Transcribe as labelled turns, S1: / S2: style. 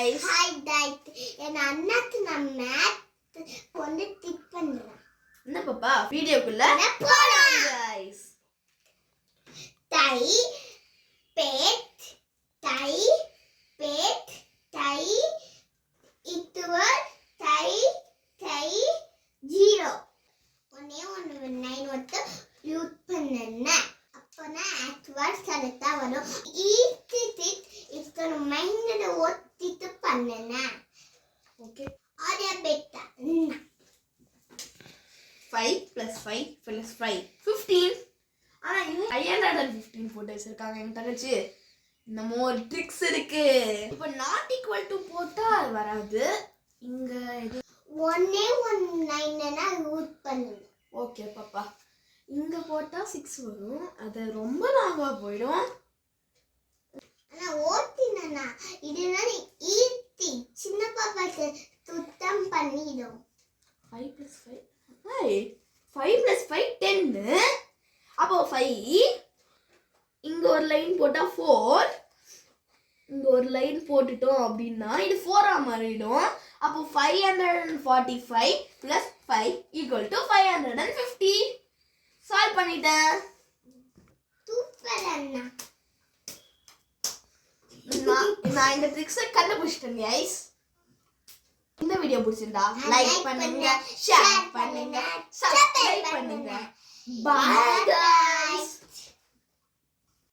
S1: guys.
S2: Hi guys. என் அண்ணாக்கு நான் math வந்து டிப் பண்றேன்.
S1: என்ன பாப்பா வீடியோக்குள்ள போலாம் guys.
S2: தை பேட் தை பேட் தை இத்துவர் தை தை 0 ஒண்ணே 9 வந்து யூஸ் பண்ணேன். அப்பனா ஆக்சுவல் கரெக்ட்டா வரும். ஈஸி இத்தனை மைண்ட்ல ஓட்டிட்டு பண்ணேன்.
S1: ஓகே
S2: ஆரியா பெட்டா
S1: 5 plus 5 plus 5 15. ஆனா இது 515 போட்டோஸ் இருக்காங்க எங்க தங்கச்சி. நம்ம ஒரு ட்ரிக்ஸ் இருக்கு. இப்போ நாட் ஈக்குவல் டு போட்டா அது வராது. இங்க இது
S2: ஒண்ணே 9னா யூஸ் பண்ணுங்க.
S1: ஓகே பாப்பா. இங்க போட்டா 6 வரும். அது ரொம்ப லாங்கா போய்டும்.
S2: ஆனா ஓட்டினா இதுனா ஈஸி சின்ன பாப்பாக்கு சுத்தம் பண்ணிடும்.
S1: 5 plus 5 5 plus 5 10. அப்போ 5 இங்க ஒரு லைன் போட்டா 4 இங்க ஒரு லைன் போட்டுட்டோம் அப்படின்னா இது 4 ஆ மாறிடும். அப்போ 545 plus 5 equal to 550. சால்வ் பண்ணிட்டேன்.
S2: சூப்பர் அண்ணா.
S1: நான் இந்த ட்ரிக்ஸை கண்டுபிடிச்சிட்டேன் guys. இந்த வீடியோ பிடிச்சிருந்தா லைக் பண்ணுங்க, ஷேர் பண்ணுங்க, சப்ஸ்கிரைப் பண்ணுங்க. Bye guys.